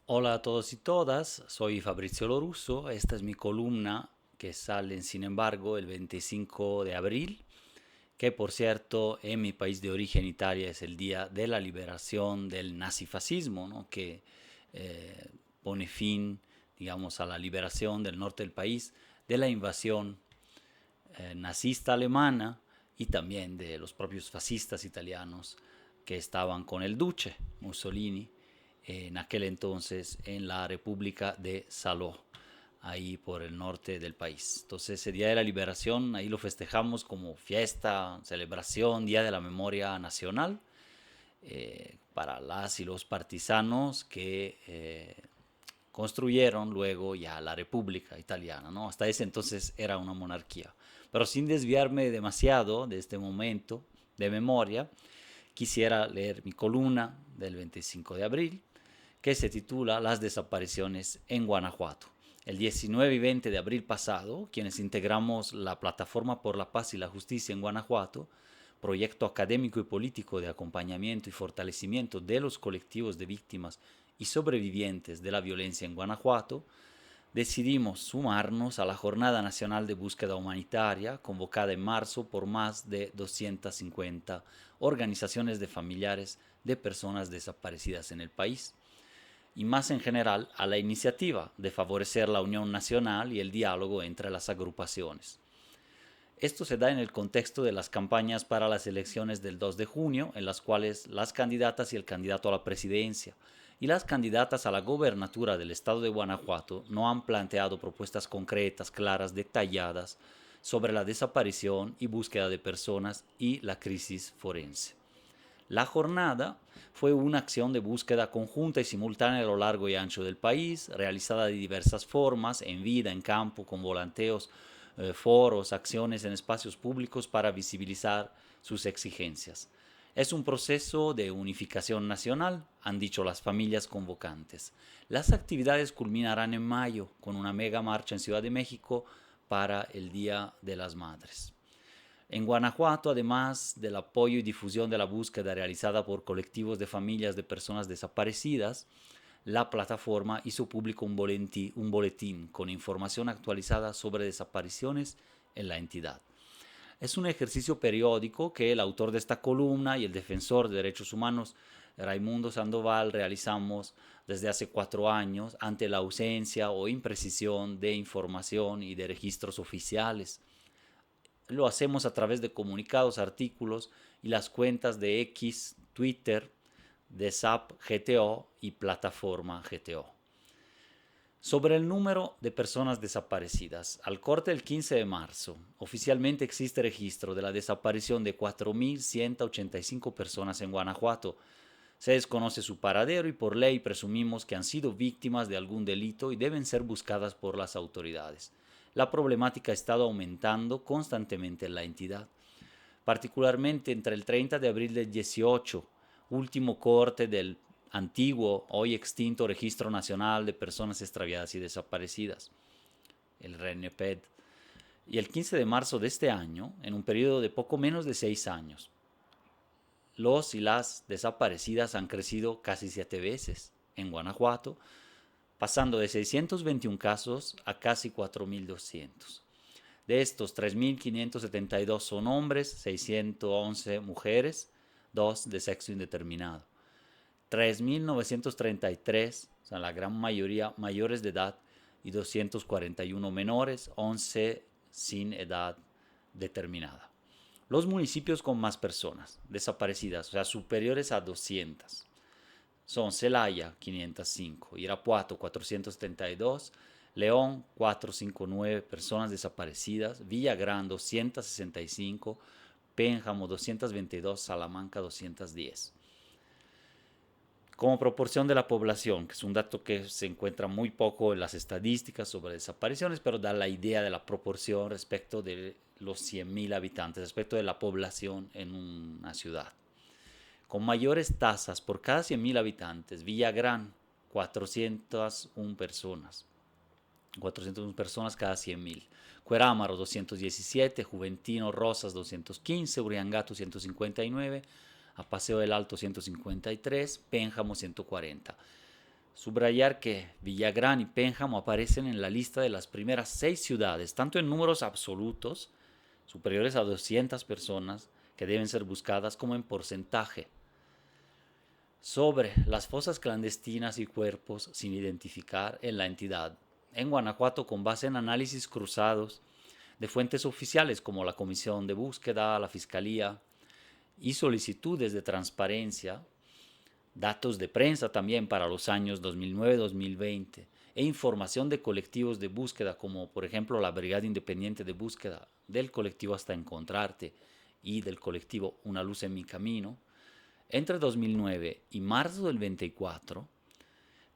Hola a todos y todas, soy Fabrizio Lorusso. Esta es mi columna que sale, sin embargo, el 25 de abril, que por cierto en mi país de origen, Italia, es el día de la liberación del nazifascismo, ¿no? Que eh, pone fin, digamos, a la liberación del norte del país de la invasión nazista alemana y también de los propios fascistas italianos que estaban con el duce Mussolini en aquel entonces en la República de Saló, ahí por el norte del país. Entonces ese Día de la Liberación ahí lo festejamos como fiesta, celebración, Día de la Memoria Nacional para las y los partisanos que construyeron luego ya la República Italiana, ¿no? Hasta ese entonces era una monarquía. Pero sin desviarme demasiado de este momento de memoria, quisiera leer mi columna del 25 de abril, que se titula Las desapariciones en Guanajuato. El 19 y 20 de abril pasado, quienes integramos la Plataforma por la Paz y la Justicia en Guanajuato, proyecto académico y político de acompañamiento y fortalecimiento de los colectivos de víctimas y sobrevivientes de la violencia en Guanajuato, decidimos sumarnos a la Jornada Nacional de Búsqueda Humanitaria, convocada en marzo por más de 250 organizaciones de familiares de personas desaparecidas en el país, y más en general a la iniciativa de favorecer la unión nacional y el diálogo entre las agrupaciones. Esto se da en el contexto de las campañas para las elecciones del 2 de junio, en las cuales las candidatas y el candidato a la presidencia y las candidatas a la gobernatura del estado de Guanajuato no han planteado propuestas concretas, claras, detalladas sobre la desaparición y búsqueda de personas y la crisis forense. La jornada fue una acción de búsqueda conjunta y simultánea a lo largo y ancho del país, realizada de diversas formas, en vida, en campo, con volanteos, foros, acciones en espacios públicos para visibilizar sus exigencias. Es un proceso de unificación nacional, han dicho las familias convocantes. Las actividades culminarán en mayo con una mega marcha en Ciudad de México para el Día de las Madres. En Guanajuato, además del apoyo y difusión de la búsqueda realizada por colectivos de familias de personas desaparecidas, la plataforma hizo público un boletín con información actualizada sobre desapariciones en la entidad. Es un ejercicio periódico que el autor de esta columna y el defensor de derechos humanos Raimundo Sandoval realizamos desde hace 4 años ante la ausencia o imprecisión de información y de registros oficiales. Lo hacemos a través de comunicados, artículos y las cuentas de X, Twitter, de SAP GTO y Plataforma GTO. Sobre el número de personas desaparecidas, al corte del 15 de marzo, oficialmente existe registro de la desaparición de 4.185 personas en Guanajuato. Se desconoce su paradero y por ley presumimos que han sido víctimas de algún delito y deben ser buscadas por las autoridades. La problemática ha estado aumentando constantemente en la entidad, particularmente entre el 30 de abril del 18, último corte del antiguo, hoy extinto Registro Nacional de Personas Extraviadas y Desaparecidas, el RENEPED, y el 15 de marzo de este año, en un periodo de poco menos de 6 años. Los y las desaparecidas han crecido casi 7 veces en Guanajuato, pasando de 621 casos a casi 4.200. De estos, 3.572 son hombres, 611 mujeres, 2 de sexo indeterminado. 3.933, o sea, la gran mayoría mayores de edad, y 241 menores, 11 sin edad determinada. Los municipios con más personas desaparecidas, o sea, superiores a 200, son Celaya 505, Irapuato 472, León 459 personas desaparecidas, Villagrán 265, Pénjamo 222, Salamanca 210. Como proporción de la población, que es un dato que se encuentra muy poco en las estadísticas sobre desapariciones, pero da la idea de la proporción respecto de los 100.000 habitantes, respecto de la población en una ciudad. Con mayores tasas por cada 100.000 habitantes, Villagrán, 401 personas, 401 personas cada 100.000. Cuerámaro 217, Juventino Rosas 215, Uriangato 159, a Paseo del Alto 153, Pénjamo 140. Subrayar que Villagrán y Pénjamo aparecen en la lista de las primeras 6 ciudades, tanto en números absolutos, superiores a 200 personas, que deben ser buscadas, como en porcentaje. Sobre las fosas clandestinas y cuerpos sin identificar en la entidad. En Guanajuato, con base en análisis cruzados de fuentes oficiales como la Comisión de Búsqueda, la Fiscalía y solicitudes de transparencia, datos de prensa también para los años 2009-2020 e información de colectivos de búsqueda como por ejemplo la Brigada Independiente de Búsqueda del colectivo Hasta Encontrarte y del colectivo Una Luz en Mi Camino, entre 2009 y marzo del 24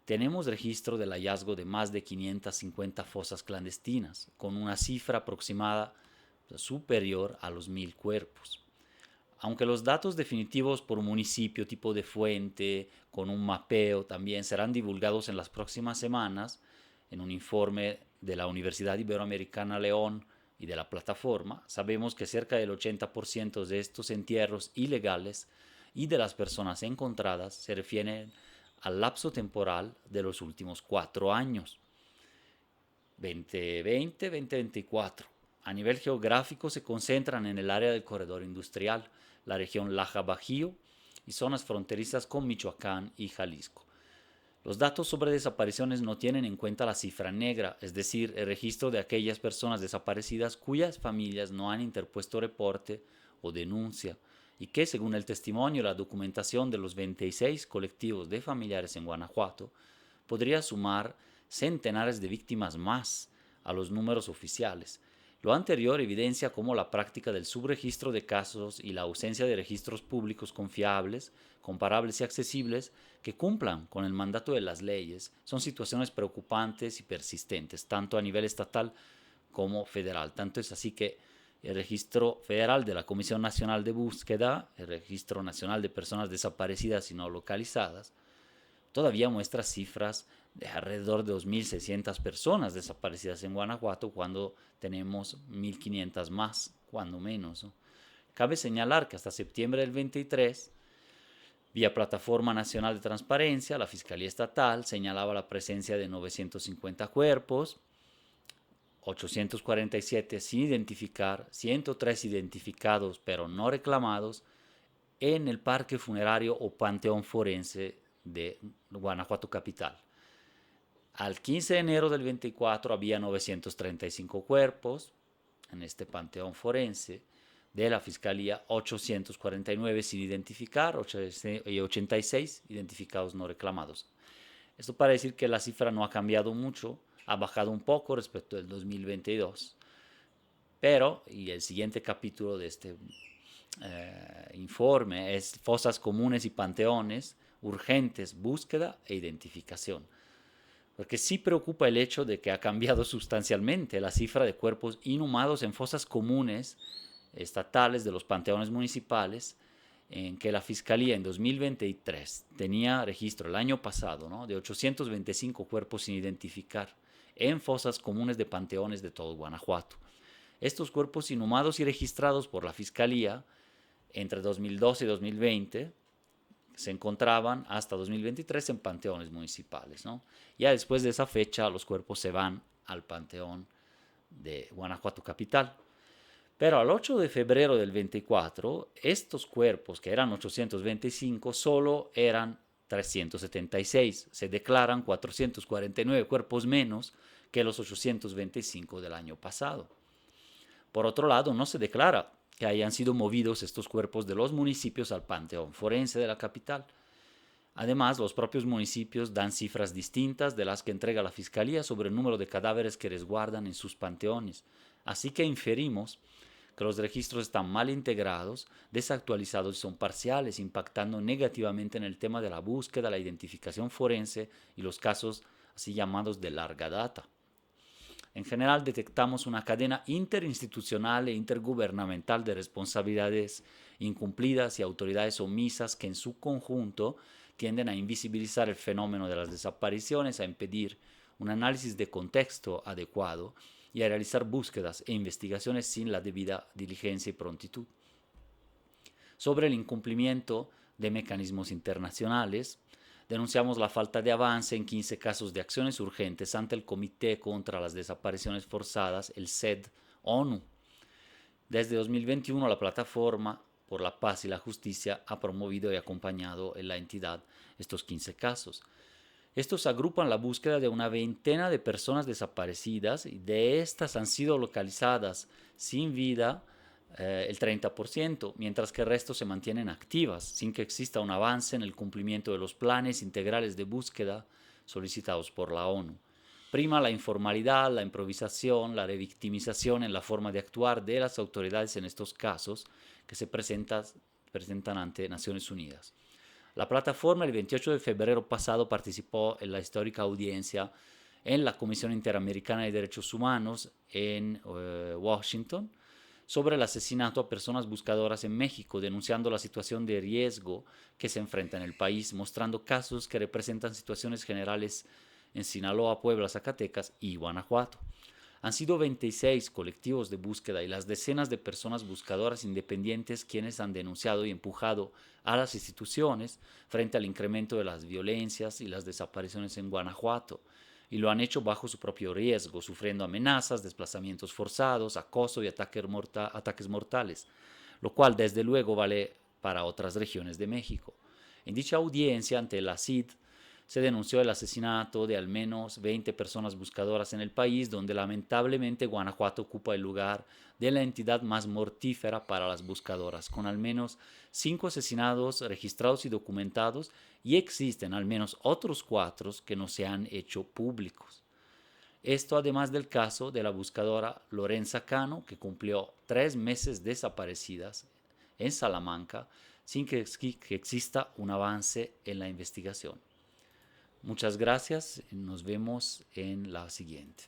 tenemos registro del hallazgo de más de 550 fosas clandestinas, con una cifra aproximada superior a los 1.000 cuerpos. Aunque los datos definitivos por municipio, tipo de fuente, con un mapeo, también serán divulgados en las próximas semanas en un informe de la Universidad Iberoamericana León y de la plataforma, sabemos que cerca del 80% de estos entierros ilegales y de las personas encontradas se refieren al lapso temporal de los últimos 4 años, 2020-2024. A nivel geográfico se concentran en el área del corredor industrial, la región Laja-Bajío y zonas fronterizas con Michoacán y Jalisco. Los datos sobre desapariciones no tienen en cuenta la cifra negra, es decir, el registro de aquellas personas desaparecidas cuyas familias no han interpuesto reporte o denuncia y que, según el testimonio y la documentación de los 26 colectivos de familiares en Guanajuato, podría sumar centenares de víctimas más a los números oficiales. Lo anterior evidencia cómo la práctica del subregistro de casos y la ausencia de registros públicos confiables, comparables y accesibles que cumplan con el mandato de las leyes son situaciones preocupantes y persistentes, tanto a nivel estatal como federal. Tanto es así que el registro federal de la Comisión Nacional de Búsqueda, el registro nacional de personas desaparecidas y no localizadas, todavía muestra cifras de alrededor de 2.600 personas desaparecidas en Guanajuato, cuando tenemos 1.500 más, cuando menos, ¿no? Cabe señalar que hasta septiembre del 23, vía Plataforma Nacional de Transparencia, la Fiscalía Estatal señalaba la presencia de 950 cuerpos, 847 sin identificar, 103 identificados pero no reclamados en el Parque Funerario o Panteón Forense de Guanajuato Capital. Al 15 de enero del 24 había 935 cuerpos en este panteón forense de la Fiscalía, 849 sin identificar y 86 identificados no reclamados. Esto para decir que la cifra no ha cambiado mucho, ha bajado un poco respecto del 2022, pero, y el siguiente capítulo de este informe es fosas comunes y panteones urgentes, búsqueda e identificación. Porque sí preocupa el hecho de que ha cambiado sustancialmente la cifra de cuerpos inhumados en fosas comunes estatales de los panteones municipales, en que la Fiscalía en 2023 tenía registro el año pasado, ¿no?, de 825 cuerpos sin identificar en fosas comunes de panteones de todo Guanajuato. Estos cuerpos inhumados y registrados por la Fiscalía entre 2012 y 2020 se encontraban hasta 2023 en panteones municipales, ¿no? Ya después de esa fecha los cuerpos se van al panteón de Guanajuato Capital. Pero al 8 de febrero del 24, estos cuerpos, que eran 825, solo eran 376. Se declaran 449 cuerpos menos que los 825 del año pasado. Por otro lado, no se declara que hayan sido movidos estos cuerpos de los municipios al panteón forense de la capital. Además, los propios municipios dan cifras distintas de las que entrega la Fiscalía sobre el número de cadáveres que resguardan en sus panteones. Así que inferimos que los registros están mal integrados, desactualizados y son parciales, impactando negativamente en el tema de la búsqueda, la identificación forense y los casos así llamados de larga data. En general, detectamos una cadena interinstitucional e intergubernamental de responsabilidades incumplidas y autoridades omisas que en su conjunto tienden a invisibilizar el fenómeno de las desapariciones, a impedir un análisis de contexto adecuado y a realizar búsquedas e investigaciones sin la debida diligencia y prontitud. Sobre el incumplimiento de mecanismos internacionales, denunciamos la falta de avance en 15 casos de acciones urgentes ante el Comité contra las Desapariciones Forzadas, el CED, ONU. Desde 2021, la Plataforma por la Paz y la Justicia ha promovido y acompañado en la entidad estos 15 casos. Estos agrupan la búsqueda de una veintena de personas desaparecidas y de estas han sido localizadas sin vida el 30%, mientras que el resto se mantienen activas, sin que exista un avance en el cumplimiento de los planes integrales de búsqueda solicitados por la ONU. Prima la informalidad, la improvisación, la revictimización en la forma de actuar de las autoridades en estos casos que se presentan ante Naciones Unidas. La plataforma el 28 de febrero pasado participó en la histórica audiencia en la Comisión Interamericana de Derechos Humanos en Washington sobre el asesinato a personas buscadoras en México, denunciando la situación de riesgo que se enfrenta en el país, mostrando casos que representan situaciones generales en Sinaloa, Puebla, Zacatecas y Guanajuato. Han sido 26 colectivos de búsqueda y las decenas de personas buscadoras independientes quienes han denunciado y empujado a las instituciones frente al incremento de las violencias y las desapariciones en Guanajuato, y lo han hecho bajo su propio riesgo, sufriendo amenazas, desplazamientos forzados, acoso y ataques mortales, lo cual desde luego vale para otras regiones de México. En dicha audiencia ante la CID se denunció el asesinato de al menos 20 personas buscadoras en el país, donde lamentablemente Guanajuato ocupa el lugar de la entidad más mortífera para las buscadoras, con al menos 5 asesinados registrados y documentados, y existen al menos otros 4 que no se han hecho públicos. Esto además del caso de la buscadora Lorenza Cano, que cumplió 3 meses desaparecidas en Salamanca sin que exista un avance en la investigación. Muchas gracias, nos vemos en la siguiente.